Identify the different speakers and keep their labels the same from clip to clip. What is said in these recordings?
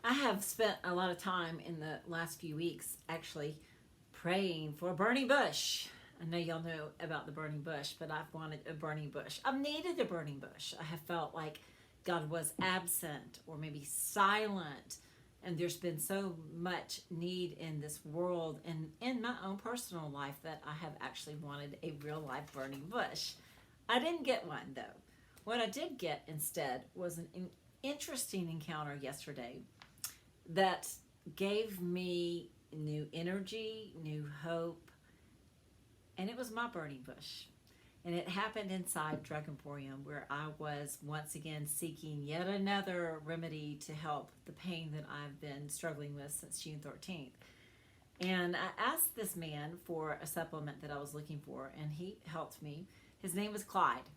Speaker 1: I have spent a lot of time in the last few weeks actually praying for a burning bush. I know y'all know about the burning bush, but I've wanted a burning bush. I've needed a burning bush. I have felt like God was absent or maybe silent. And there's been so much need in this world and in my own personal life that I have actually wanted a real life burning bush. I didn't get one though. What I did get instead was an interesting encounter yesterday that gave me new energy, new hope, and it was my burning bush. And it happened inside Drug Emporium, where I was once again seeking yet another remedy to help the pain that I've been struggling with since June 13th. And I asked this man for a supplement that I was looking for, and he helped me. His name was Clyde,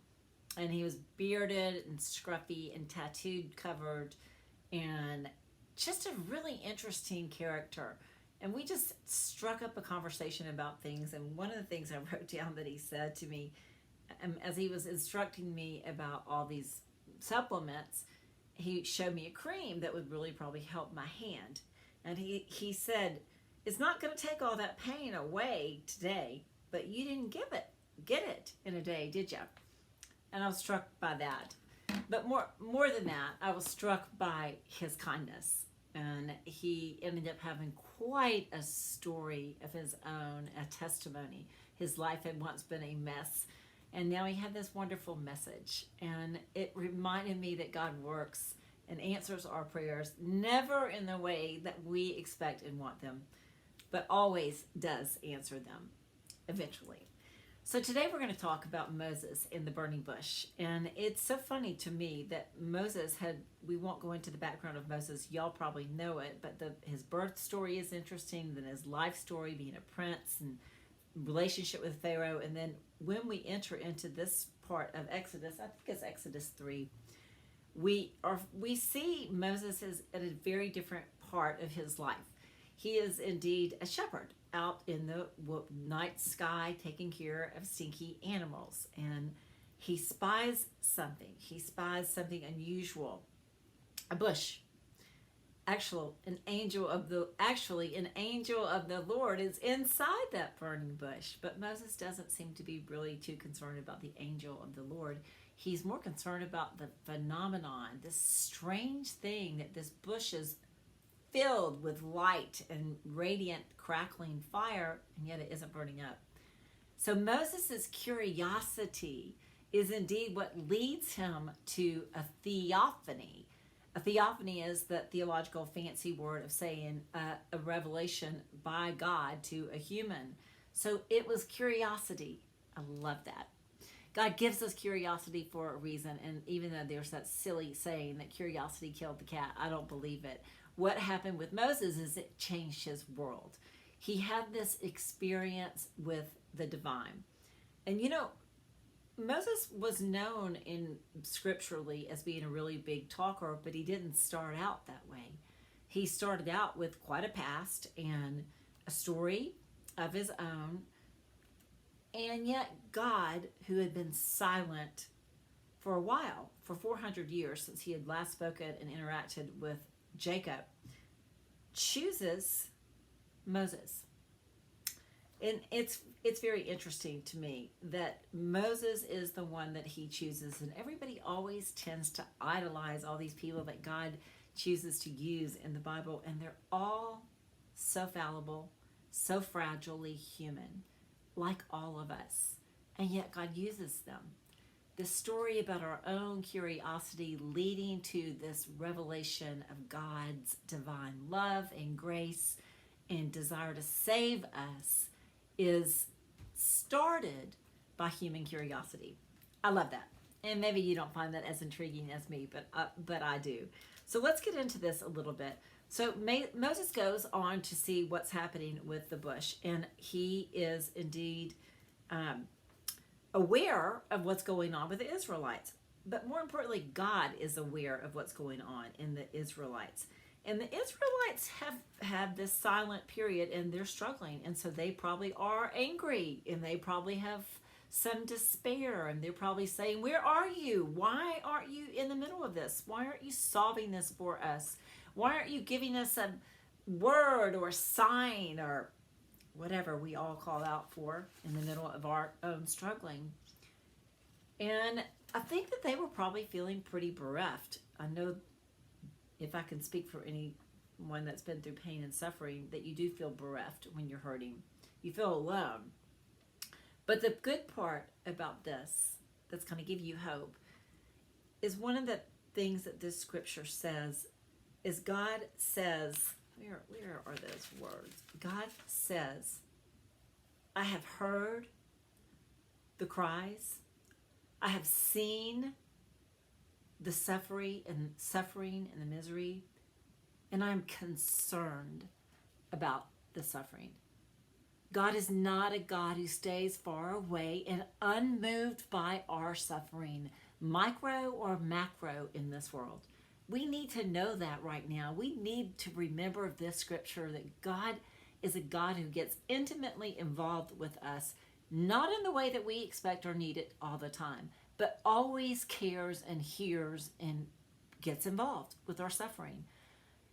Speaker 1: and he was bearded and scruffy and tattooed covered, and just a really interesting character. And we just struck up a conversation about things. And one of the things I wrote down that he said to me as he was instructing me about all these supplements, he showed me a cream that would really probably help my hand. And he said, it's not going to take all that pain away today, but you didn't get it in a day, did you? And I was struck by that. But more than that, I was struck by his kindness. And he ended up having quite a story of his own, a testimony. His life had once been a mess, and now he had this wonderful message. And it reminded me that God works and answers our prayers, never in the way that we expect and want them, but always does answer them eventually. So today we're going to talk about Moses in the burning bush. And it's so funny to me that Moses had, we won't go into the background of Moses, y'all probably know it, but his birth story is interesting, then his life story, being a prince and relationship with Pharaoh. And then when we enter into this part of Exodus, I think it's Exodus 3, we see Moses is at a very different part of his life. He is indeed a shepherd out in the night sky taking care of stinky animals, and he spies something. He spies something unusual, a bush. An angel of the Lord is inside that burning bush, but Moses doesn't seem to be really too concerned about the angel of the Lord. He's more concerned about the phenomenon, this strange thing that this bush is filled with light and radiant crackling fire, and yet it isn't burning up. So Moses' curiosity is indeed what leads him to a theophany. A theophany is the theological fancy word of saying a revelation by God to a human. So it was curiosity. I love that. God gives us curiosity for a reason, and even though there's that silly saying that curiosity killed the cat, I don't believe it. What happened with Moses is it changed his world. He had this experience with the divine. And you know, Moses was known in scripturally as being a really big talker, but he didn't start out that way. He started out with quite a past and a story of his own. And yet God, who had been silent for a while, for 400 years since he had last spoken and interacted with Jacob, chooses Moses. And it's very interesting to me that Moses is the one that he chooses, and everybody always tends to idolize all these people that God chooses to use in the Bible, and they're all so fallible, so fragilely human, like all of us, and yet God uses them. This story about our own curiosity leading to this revelation of God's divine love and grace and desire to save us is started by human curiosity. I love that. And maybe you don't find that as intriguing as me, but I do. So let's get into this a little bit. So Moses goes on to see what's happening with the bush, and he is indeed aware of what's going on with the Israelites. But more importantly, God is aware of what's going on in the Israelites. And the Israelites have had this silent period and they're struggling. And so they probably are angry and they probably have some despair, and they're probably saying, where are you? Why aren't you in the middle of this? Why aren't you solving this for us? Why aren't you giving us a word or sign or whatever we all call out for in the middle of our own struggling? And I think that they were probably feeling pretty bereft. I know, if I can speak for anyone that's been through pain and suffering, that you do feel bereft when you're hurting. You feel alone. But the good part about this, that's going to give you hope, is one of the things that this scripture says is God says, where are those words? God says, I have heard the cries. I have seen the suffering and the misery, and I'm concerned about the suffering. God is not a God who stays far away and unmoved by our suffering, micro or macro in this world. We need to know that right now. We need to remember this scripture that God is a God who gets intimately involved with us, not in the way that we expect or need it all the time, but always cares and hears and gets involved with our suffering.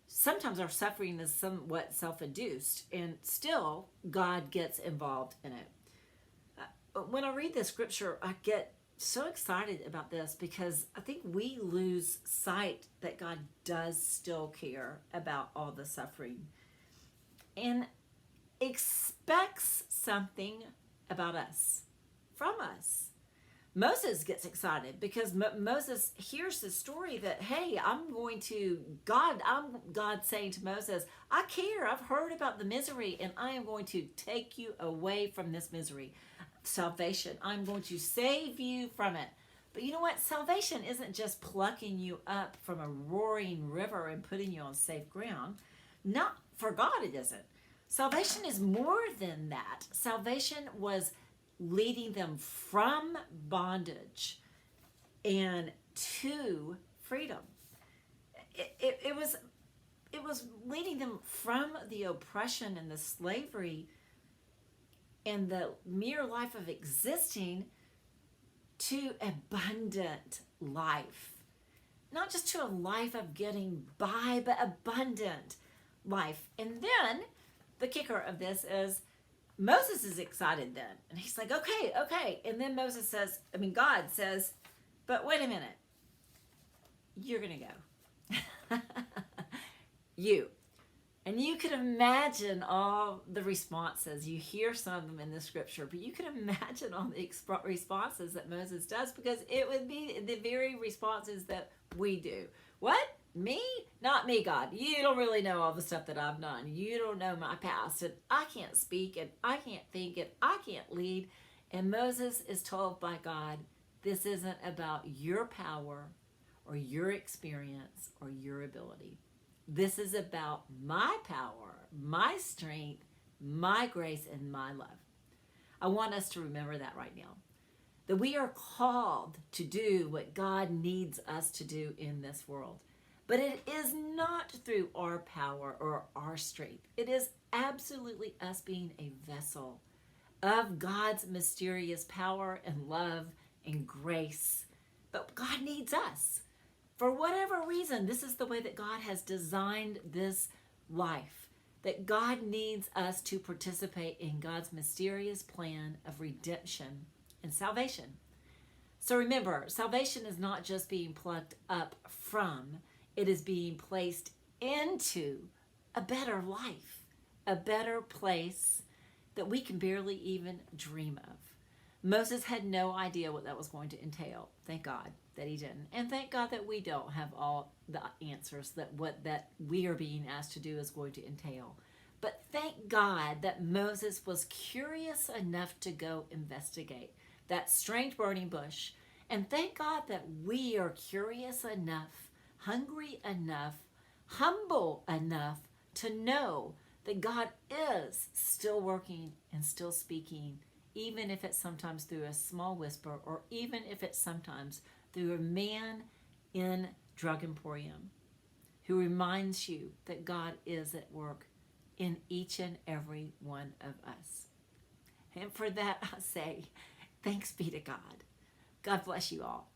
Speaker 1: Sometimes our suffering is somewhat self-induced, and still God gets involved in it. When I read this scripture, I get so excited about this because I think we lose sight that God does still care about all the suffering and expects something about us, from us. Moses gets excited because Moses hears the story that, hey, I'm God saying to Moses, I care, I've heard about the misery, and I am going to take you away from this misery. Salvation, I'm going to save you from it. But you know what? Salvation isn't just plucking you up from a roaring river and putting you on safe ground. Not for God, it isn't. Salvation is more than that. Salvation was leading them from bondage and to freedom. It was leading them from the oppression and the slavery and the mere life of existing to abundant life. Not just to a life of getting by, but abundant life. And then the kicker of this is Moses is excited then. And he's like, okay. And then God says, but wait a minute. You're going to go. You. And you can imagine all the responses. You hear some of them in the scripture, but you can imagine all the responses that Moses does, because it would be the very responses that we do. What? Me? Not me, God. You don't really know all the stuff that I've done. You don't know my past, and I can't speak, and I can't think, and I can't lead. And Moses is told by God, this isn't about your power or your experience or your ability. This is about my power, my strength, my grace, and my love. I want us to remember that right now. That we are called to do what God needs us to do in this world. But it is not through our power or our strength. It is absolutely us being a vessel of God's mysterious power and love and grace. But God needs us. For whatever reason, this is the way that God has designed this life. That God needs us to participate in God's mysterious plan of redemption and salvation. So remember, salvation is not just being plucked up from, it is being placed into a better life, a better place that we can barely even dream of. Moses had no idea what that was going to entail. Thank God that he didn't. And thank God that we don't have all the answers that what that we are being asked to do is going to entail. But thank God that Moses was curious enough to go investigate that strange burning bush. And thank God that we are curious enough, hungry enough, humble enough to know that God is still working and still speaking, even if it's sometimes through a small whisper, or even if it's sometimes through a man in Drug Emporium who reminds you that God is at work in each and every one of us. And for that I say, Thanks be to God. God bless you all.